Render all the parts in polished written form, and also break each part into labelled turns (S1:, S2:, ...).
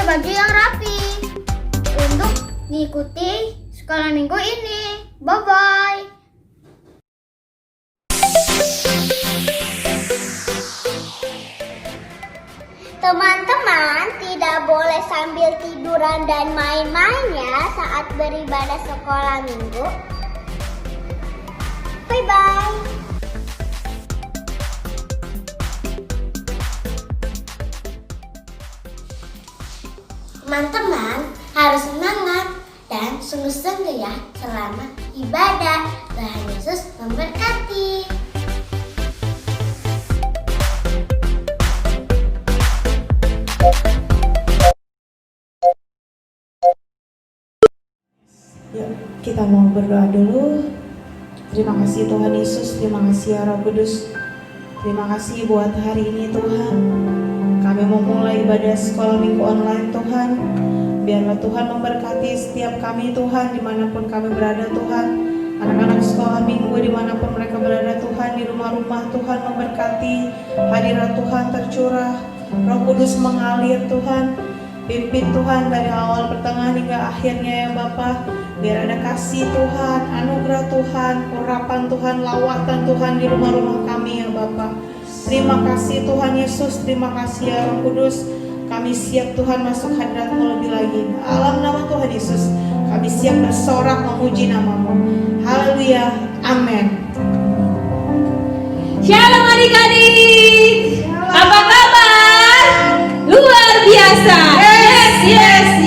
S1: baju yang rapi untuk mengikuti sekolah minggu ini. Bye-bye.
S2: Teman-teman tidak boleh sambil tiduran dan main-main ya saat beribadah sekolah minggu. Bye-bye. Teman-teman harus semangat dan sungguh-sungguh ya selama ibadah. Tuhan Yesus memberkati.
S3: Yuk, kita mau berdoa dulu. Terima kasih Tuhan Yesus, terima kasih ya Roh Kudus. Terima kasih buat hari ini Tuhan. Kami mau mulai ibadah sekolah minggu online Tuhan. Biarlah Tuhan memberkati setiap kami Tuhan, dimanapun kami berada Tuhan. Anak-anak sekolah minggu dimanapun mereka berada Tuhan, di rumah-rumah Tuhan memberkati. Hadirat Tuhan tercurah, Roh Kudus mengalir Tuhan. Pimpin Tuhan dari awal, pertengahan hingga akhirnya ya Bapa. Biar ada kasih Tuhan, anugerah Tuhan, urapan Tuhan, lawatan Tuhan di rumah-rumah kami ya Bapa. Terima kasih Tuhan Yesus, terima kasih ya Roh Kudus. Kami siap Tuhan masuk hadirat-Mu lebih lagi. Dalam nama Tuhan Yesus, kami siap bersorak memuji nama-Mu. Haleluya, amin.
S4: Shalom adik-adik, apa kabar? Luar biasa. Yes.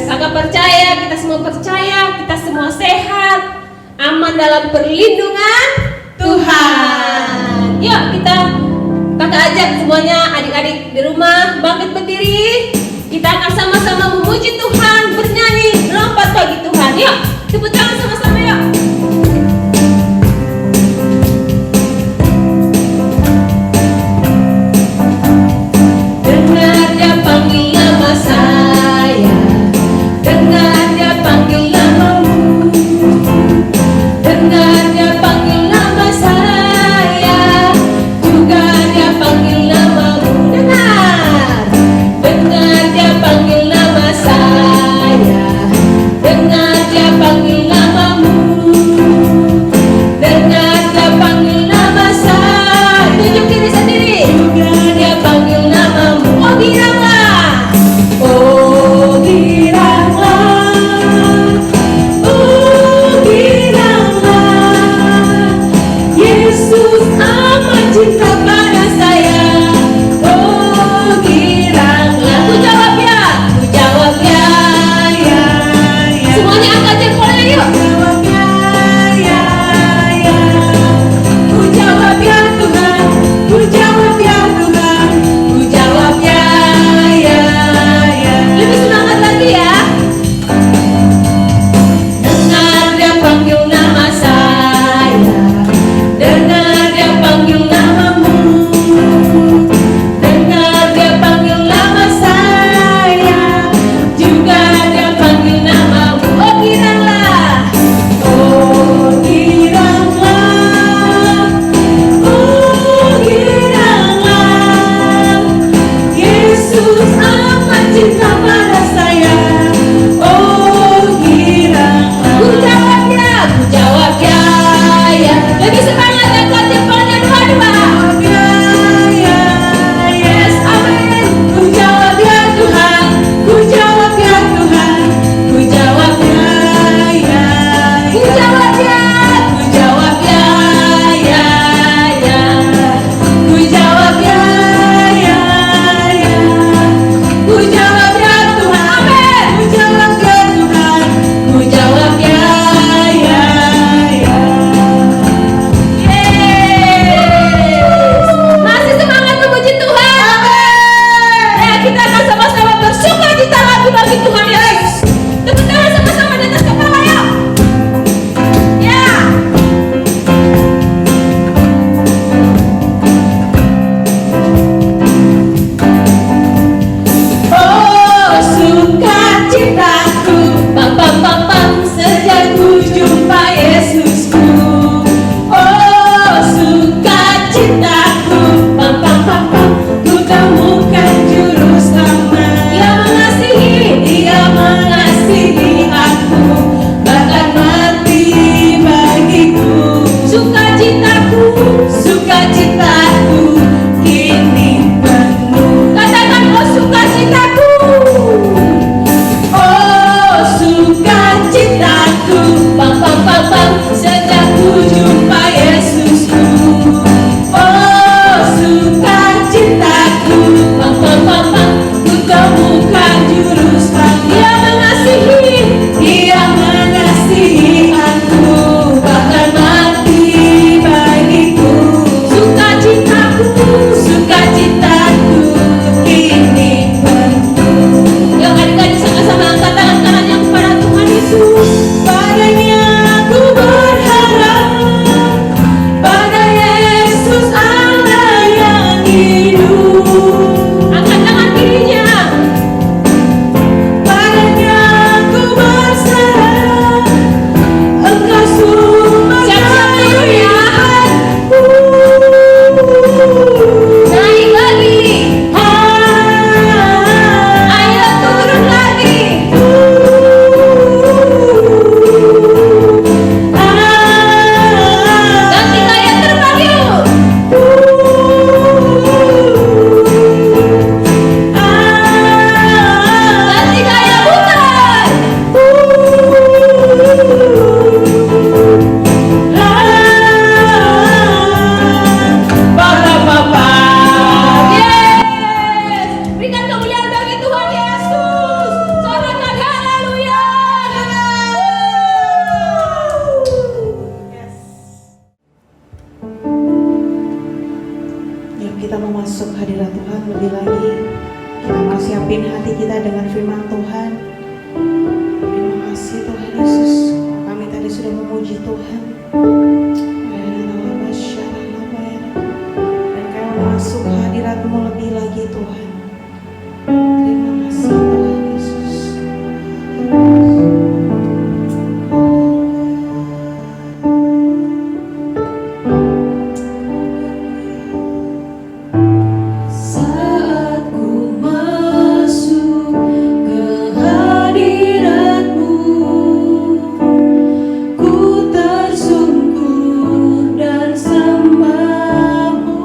S4: Kakak percaya, kita semua percaya, kita semua sehat, aman dalam perlindungan Tuhan. Yuk kita kakak ajak semuanya adik-adik di rumah bangkit berdiri. Kita akan sama-sama memuji Tuhan, bernyanyi, lompat bagi Tuhan. Yuk, tepuk tangan sama-sama yuk. Dengar dia panggil nama saya, dengar dia panggil namamu, dengar dia panggil nama saya, juga dia panggil namamu. Dengar
S3: hati kita dengan firman Tuhan. Terima kasih Tuhan Yesus. Kami tadi sudah memuji Tuhan. Dan kami masuk hadirat-Mu lebih lagi Tuhan. Terima kasih Tuhan Yesus.
S4: Saat ku masuk ke hadirat-Mu, ku tersungkur dan sembah-Mu.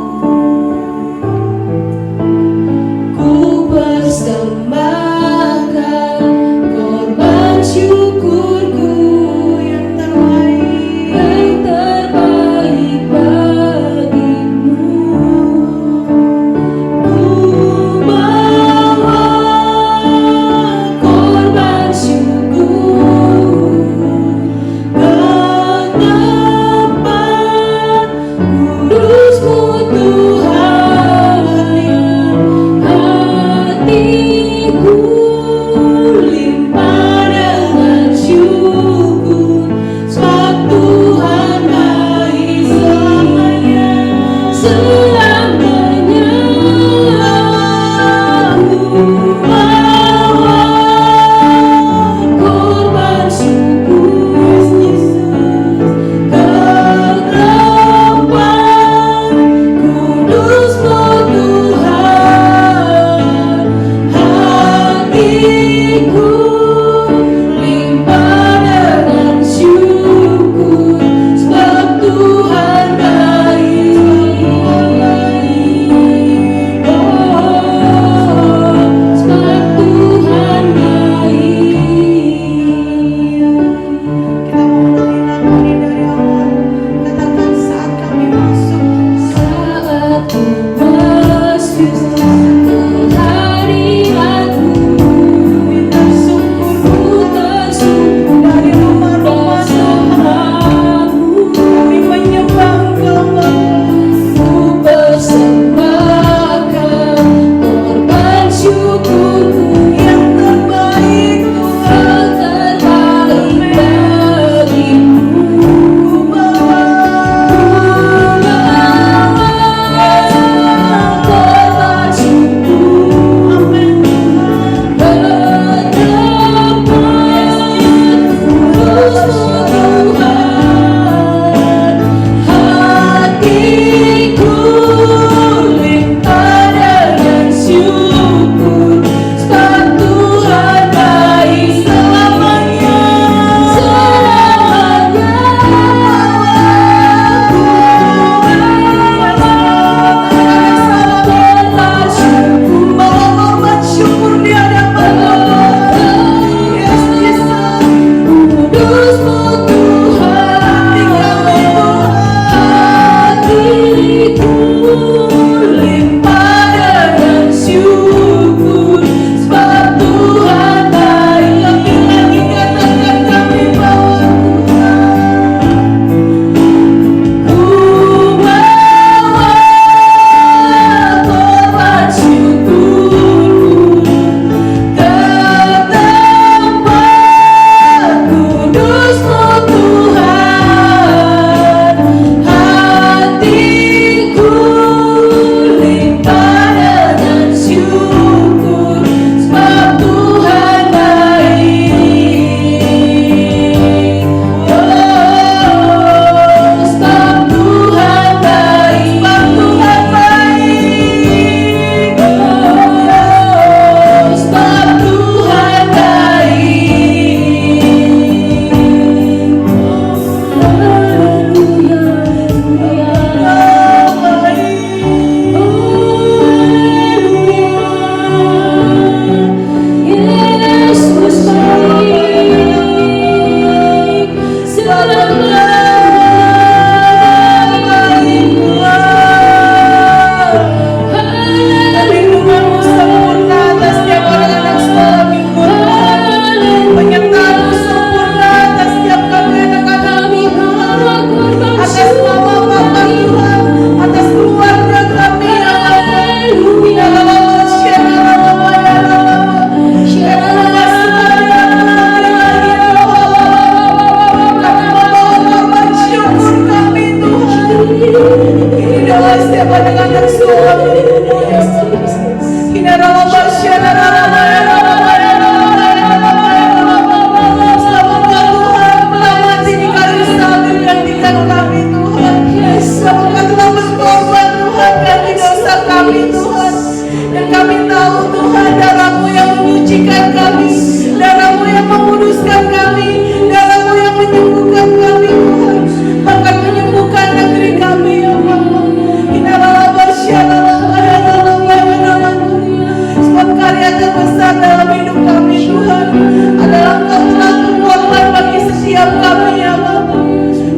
S3: besar dalam hidup kami Tuhan. Adalah Engkau telah kekuatan bagi setiap kami ya Bapa.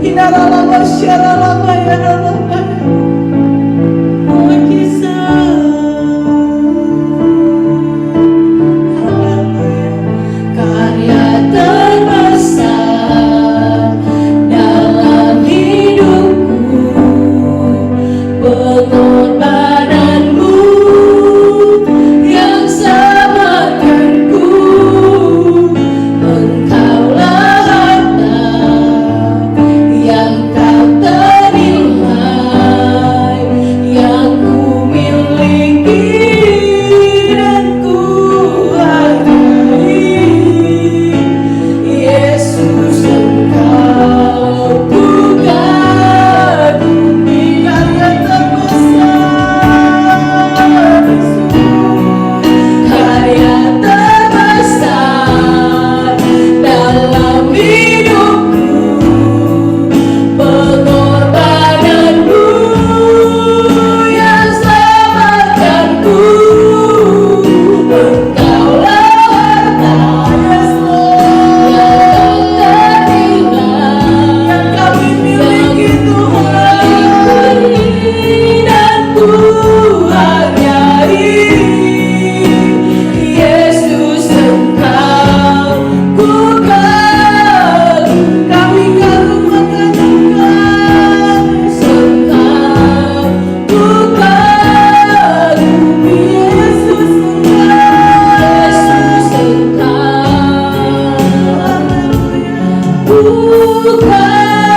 S3: Inaralama syaralama ya ralama ya. Karya terbesar dalam hidupku, pengorbananmu yang selamatkanku. Engkaulah harta yang kau ternilai, yang ku miliki dan ku hargai. Yesus, Engkau ku kagumi. Karya terbesar, karya terbesar dalam hidupku, pengorbananmu yang selamatkanku. Engkaulah harta yang ternilai, yang kami miliki Tuhan, dan ku hargai. Yesus, Engkau ku kagum, kami kagum akan Engkau. Engkau ku kagumi. Yesus, Engkau ku kagumi.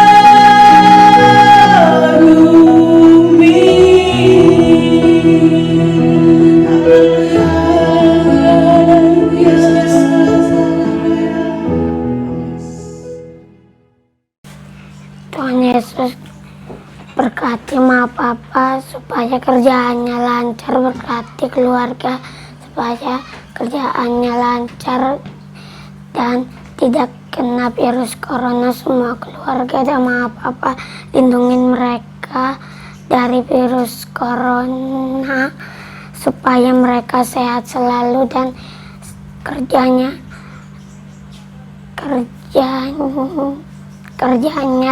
S2: Tuhan Yesus berkati Ma Papa supaya kerjaannya lancar, berkati keluarga supaya kerjaannya lancar dan tidak kena virus corona. Semua keluarga dan Ma Papa lindungin mereka dari virus corona supaya mereka sehat selalu dan kerjanya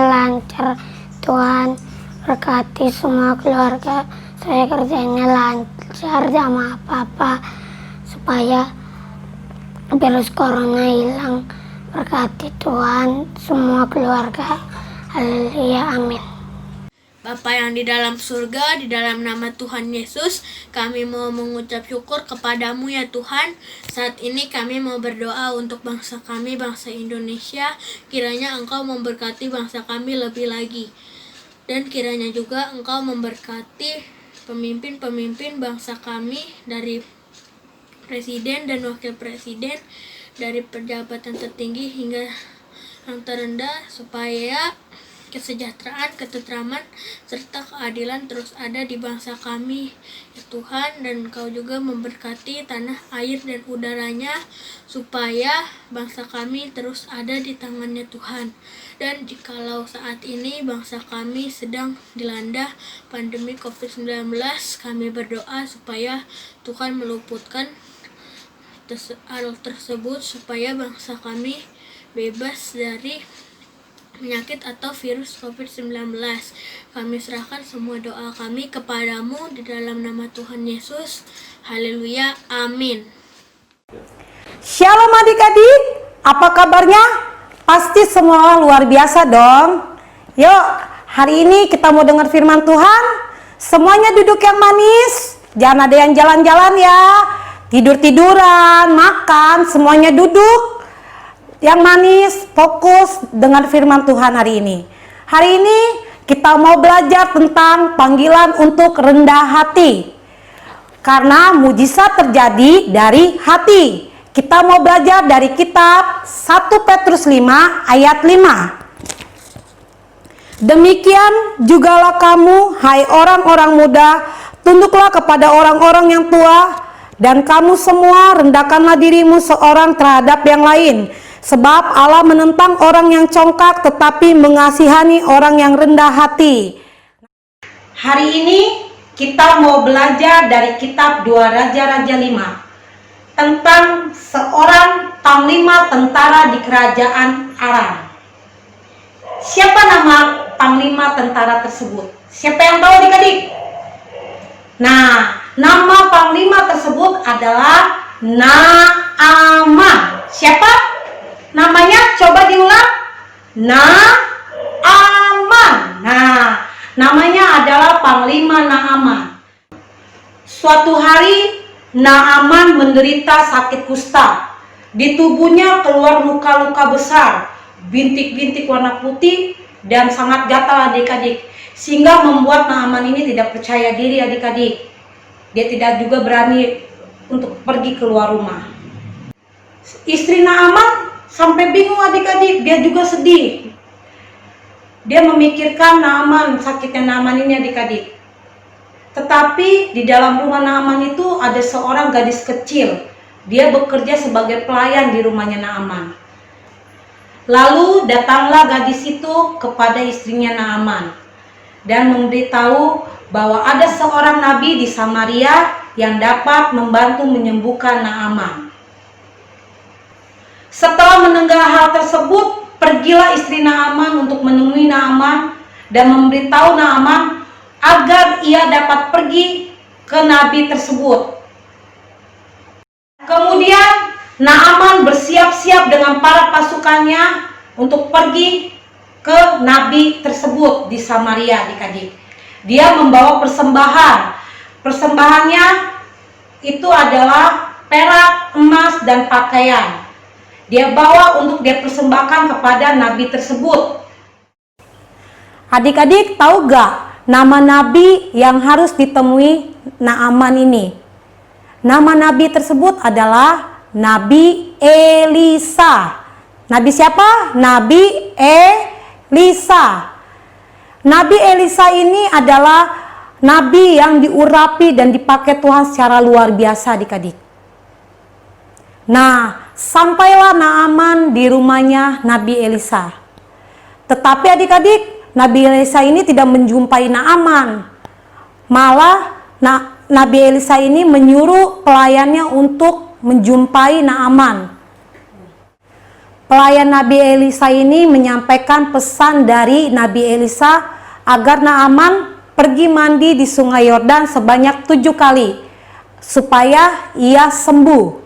S2: lancar. Tuhan berkati semua keluarga supaya kerjanya lancar sama Papa supaya virus corona hilang. Berkati Tuhan semua keluarga. Haleluya, amin.
S5: Bapa yang di dalam surga, di dalam nama Tuhan Yesus, kami mau mengucap syukur kepadamu ya Tuhan. Saat ini kami mau berdoa untuk bangsa kami, bangsa Indonesia. Kiranya Engkau memberkati bangsa kami lebih lagi. Dan kiranya juga Engkau memberkati pemimpin-pemimpin bangsa kami, dari presiden dan wakil presiden, dari pejabat yang tertinggi hingga yang terendah, supaya kesejahteraan, ketentraman, serta keadilan terus ada di bangsa kami ya Tuhan. Dan Engkau juga memberkati tanah, air, dan udaranya supaya bangsa kami terus ada di tangannya Tuhan. Dan jikalau saat ini bangsa kami sedang dilanda pandemi COVID-19, kami berdoa supaya Tuhan meluputkan hal tersebut, supaya bangsa kami bebas dari penyakit atau virus COVID-19. Kami serahkan semua doa kami kepadamu di dalam nama Tuhan Yesus. Haleluya, amin.
S6: Shalom adik-adik, apa kabarnya? Pasti semua luar biasa dong. Yuk, hari ini kita mau dengar firman Tuhan. Semuanya duduk yang manis, jangan ada yang jalan-jalan ya. Tidur-tiduran, makan, semuanya duduk yang manis, fokus dengar firman Tuhan hari ini. Hari ini kita mau belajar tentang panggilan untuk rendah hati. Karena mujizat terjadi dari hati. Kita mau belajar dari kitab 1 Petrus 5 ayat 5. Demikian jugalah kamu, hai orang-orang muda, tunduklah kepada orang-orang yang tua, dan kamu semua rendahkanlah dirimu seorang terhadap yang lain. Sebab Allah menentang orang yang congkak tetapi mengasihani orang yang rendah hati. Hari ini kita mau belajar dari kitab 2 Raja-Raja 5 tentang panglima tentara di kerajaan Aram. Siapa nama panglima tentara tersebut? Siapa yang tahu adik-adik? Nah, nama panglima tersebut adalah Naaman. Siapa namanya? Coba diulang. Naaman. Nah, namanya adalah panglima Naaman. Suatu hari Naaman menderita sakit kusta. Di tubuhnya keluar luka-luka besar, bintik-bintik warna putih dan sangat gatal adik-adik, sehingga membuat Naaman ini tidak percaya diri adik-adik. Dia tidak juga berani untuk pergi keluar rumah. Istri Naaman sampai bingung adik-adik, dia juga sedih. Dia memikirkan Naaman, sakitnya Naaman ini adik-adik. Tetapi di dalam rumah Naaman itu ada seorang gadis kecil. Dia bekerja sebagai pelayan di rumahnya Naaman. Lalu datanglah gadis itu kepada istrinya Naaman dan memberitahu bahwa ada seorang nabi di Samaria yang dapat membantu menyembuhkan Naaman. Setelah mendengar hal tersebut, pergilah istri Naaman untuk menemui Naaman dan memberitahu Naaman agar ia dapat pergi ke nabi tersebut. Kemudian Naaman bersiap-siap dengan para pasukannya untuk pergi ke nabi tersebut di Samaria adik-adik. Dia membawa persembahan. Persembahannya itu adalah perak, emas, dan pakaian. Dia bawa untuk dia persembahkan kepada nabi tersebut. Adik-adik tahu gak nama nabi yang harus ditemui Naaman ini? Nama nabi tersebut adalah Nabi Elisa. Nabi siapa? Nabi Elisa. Nabi Elisa ini adalah nabi yang diurapi dan dipakai Tuhan secara luar biasa adik-adik. Nah, sampailah Naaman di rumahnya Nabi Elisa. Tetapi adik-adik, Nabi Elisa ini tidak menjumpai Naaman. Malah Nabi Elisa ini menyuruh pelayannya untuk menjumpai Naaman. Pelayan Nabi Elisa ini menyampaikan pesan dari Nabi Elisa agar Naaman pergi mandi di sungai Yordan sebanyak 7 kali supaya ia sembuh.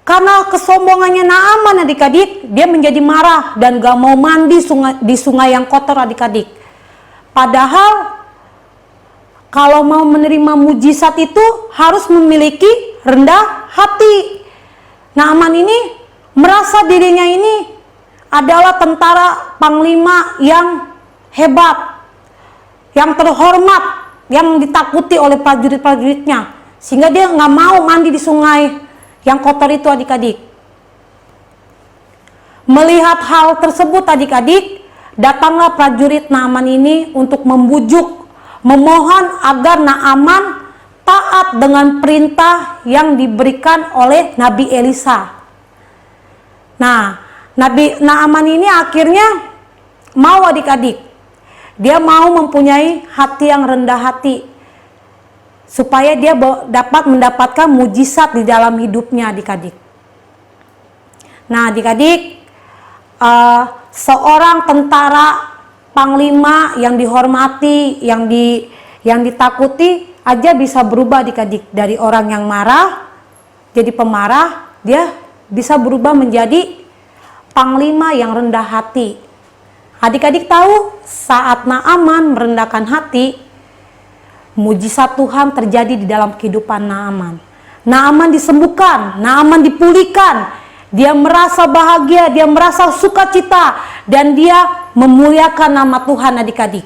S6: Karena kesombongannya Naaman adik-adik, dia menjadi marah dan gak mau mandi di sungai yang kotor adik-adik. Padahal kalau mau menerima mujizat itu harus memiliki rendah hati. Naaman ini merasa dirinya ini adalah tentara panglima yang hebat, yang terhormat, yang ditakuti oleh prajurit-prajuritnya. Sehingga dia gak mau mandi di sungai yang kotor itu adik-adik. Melihat hal tersebut adik-adik, datanglah prajurit Naaman ini untuk membujuk, memohon agar Naaman taat dengan perintah yang diberikan oleh Nabi Elisa. Nah, Nabi Naaman ini akhirnya mau adik-adik. Dia mau mempunyai hati yang rendah hati, supaya dia dapat mendapatkan mujizat di dalam hidupnya adik-adik. Nah adik-adik, seorang tentara panglima yang dihormati, yang ditakuti aja bisa berubah adik-adik. Dari orang yang marah jadi pemarah, dia bisa berubah menjadi panglima yang rendah hati. Adik-adik tahu saat Naaman merendahkan hati, mujizat Tuhan terjadi di dalam kehidupan Naaman. Naaman disembuhkan, Naaman dipulihkan. Dia merasa bahagia, dia merasa sukacita, dan dia memuliakan nama Tuhan adik-adik.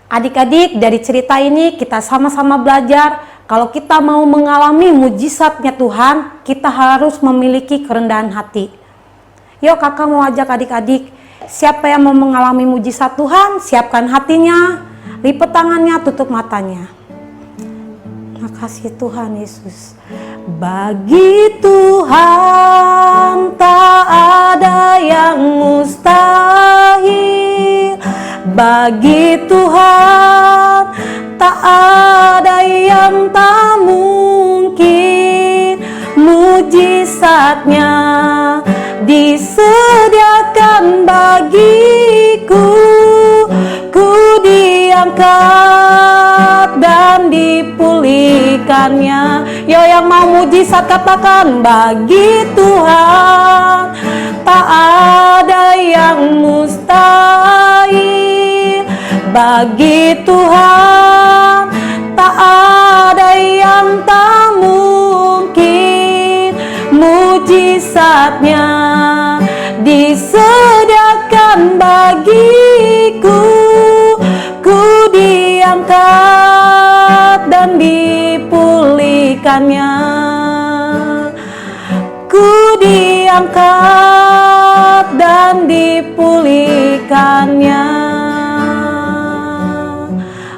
S6: Adik-adik, dari cerita ini kita sama-sama belajar kalau kita mau mengalami mujizatnya Tuhan, kita harus memiliki kerendahan hati. Yuk kakak mau ajak adik-adik, siapa yang mau mengalami mujizat Tuhan, siapkan hatinya, lipat tangannya, tutup matanya. Makasih Tuhan Yesus. Bagi Tuhan tak ada yang mustahil. Bagi Tuhan tak ada yang tak mungkin. mujizatnya disediakan bagiku. Ku diangkat dan dipulihkannya. Yo, yang mau mujizat katakan, bagi Tuhan tak ada yang mustahil. Bagi Tuhan tak ada yang tak mungkin. Mujizatnya disediakan bagiku. Ku diangkat dan dipulihkannya. Ku diangkat dan dipulihkannya.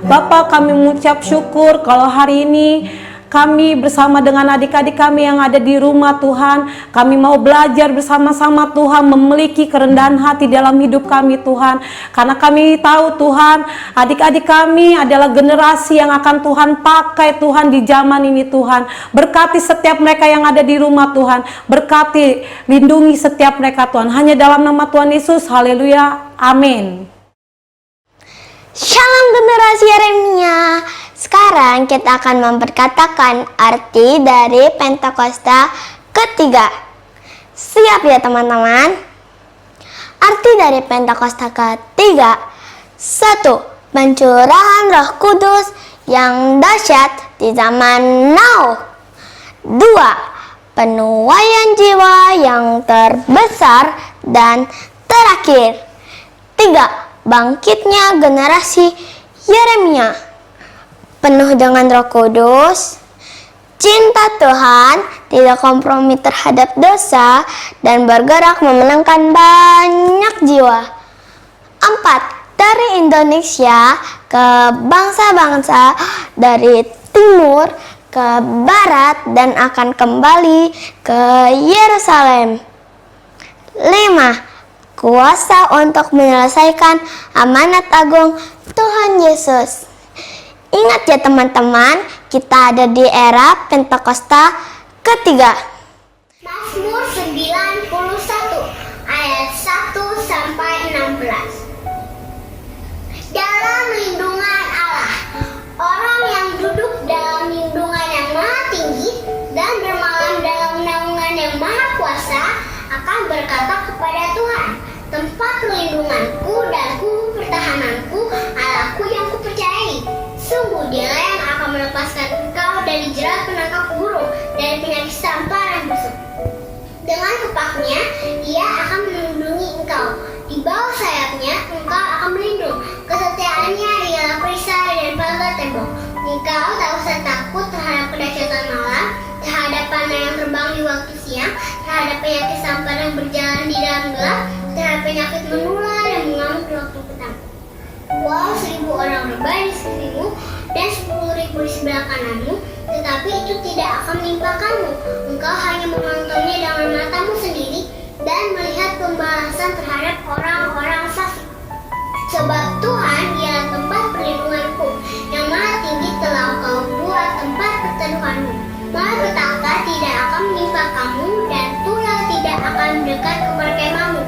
S6: Bapak, kami mengucap syukur kalau hari ini kami bersama dengan adik-adik kami yang ada di rumah Tuhan. Kami mau belajar bersama-sama Tuhan, memiliki kerendahan hati dalam hidup kami Tuhan. Karena kami tahu Tuhan, adik-adik kami adalah generasi yang akan Tuhan pakai Tuhan di zaman ini Tuhan. Berkati setiap mereka yang ada di rumah Tuhan. Berkati, lindungi setiap mereka Tuhan. Hanya dalam nama Tuhan Yesus, haleluya, amin.
S2: Shalom generasi Yeremia. Sekarang kita akan memperkatakan arti dari Pentakosta ketiga. Siap ya teman-teman? Arti dari Pentakosta ketiga: 1. Pencurahan Roh Kudus yang dahsyat di zaman now. 2. Penuaian jiwa yang terbesar dan terakhir. 3. Bangkitnya generasi Yeremia penuh dengan Roh Kudus, cinta Tuhan, tidak kompromi terhadap dosa, dan bergerak memenangkan banyak jiwa. 4. Dari Indonesia ke bangsa-bangsa, dari timur ke barat, dan akan kembali ke Yerusalem. 5. Kuasa untuk menyelesaikan amanat agung Tuhan Yesus. Ingat ya teman-teman, kita ada di era Pentakosta ketiga. Mazmur 91 ayat 1 sampai 16. Dalam lindungan Allah, orang yang duduk dalam lindungan yang maha tinggi dan bermalam dalam naungan yang maha kuasa akan berkata kepada Tuhan, tempat perlindunganku dan kubu pertahananku, Allahku yang kupercayai. Sungguh Dialah yang akan melepaskan engkau dari jerat penangkap burung, dari penyakit sampar dan busuk. Dengan kepaknya Dia akan melindungi engkau, di bawah sayapnya engkau akan berlindung. Kesetiaannya ialah perisai dan pagar tembok. Engkau tak usah takut terhadap kedahsyatan malam, terhadap panah yang terbang di waktu siang, terhadap penyakit sampar yang berjalan di dalam gelap, terhadap penyakit menular yang mengamuk di waktu petang. Walau 1000 orang berbaring di sampingmu dan 10.000 di sebelah kananmu, tetapi itu tidak akan menimpa kamu. Engkau hanya menontonnya dengan matamu sendiri dan melihat pembalasan terhadap orang-orang fasik. Sebab Tuhan ialah tempat perlindunganku, yang maha tinggi telah kau buat tempat perteduhanmu. Malapetaka tidak akan menimpa kamu dan tulah tidak akan mendekat kepada kemahmu.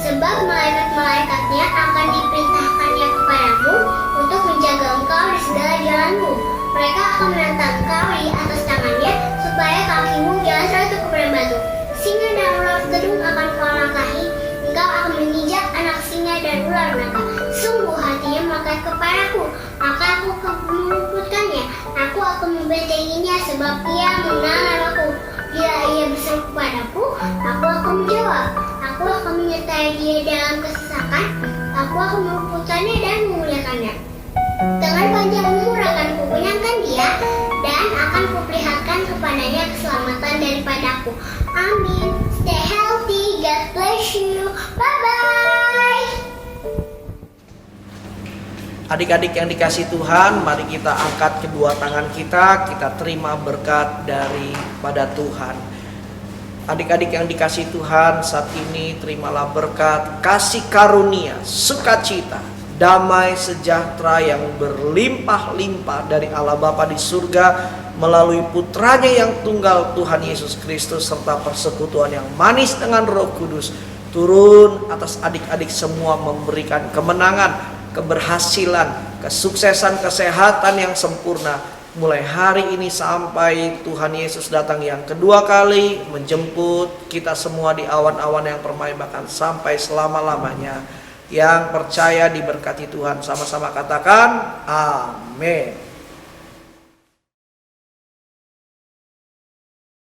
S2: Sebab malaikat-malaikatnya akan diperintahkannya kepadamu untuk menjaga engkau di segala jalanmu. Mereka akan menantang engkau di atas tangannya, supaya kakimu jangan jatuh kepada batu. Singa dan ular tedung akan kau langkahi, engkau akan menginjak anak singa dan ular naga. Sungguh hatinya melekat kepadaku, maka aku meluputkannya. Aku akan membentenginya, sebab ia mengenal namaku. Bila ia berseru kepadaku, aku akan menjawab. Aku akan menyertai dia dalam kesesakan. Aku akan meluputkannya dan memuliakannya. Dengan panjang umur akan kukenyangkan dia, dan akan kuperlihatkan kepadanya keselamatan daripadaku. Amin. Stay healthy. God bless you. Bye-bye.
S7: Adik-adik yang dikasih Tuhan, mari kita angkat kedua tangan kita terima berkat daripada Tuhan. Adik-adik yang dikasih Tuhan, saat ini terimalah berkat, kasih karunia, sukacita, damai sejahtera yang berlimpah-limpah dari Allah Bapa di surga melalui putranya yang tunggal Tuhan Yesus Kristus serta persekutuan yang manis dengan Roh Kudus turun atas adik-adik semua, memberikan kemenangan, keberhasilan, kesuksesan, kesehatan yang sempurna mulai hari ini sampai Tuhan Yesus datang yang kedua kali menjemput kita semua di awan-awan yang permai, bahkan sampai selama-lamanya. Yang percaya diberkati Tuhan sama-sama katakan amin.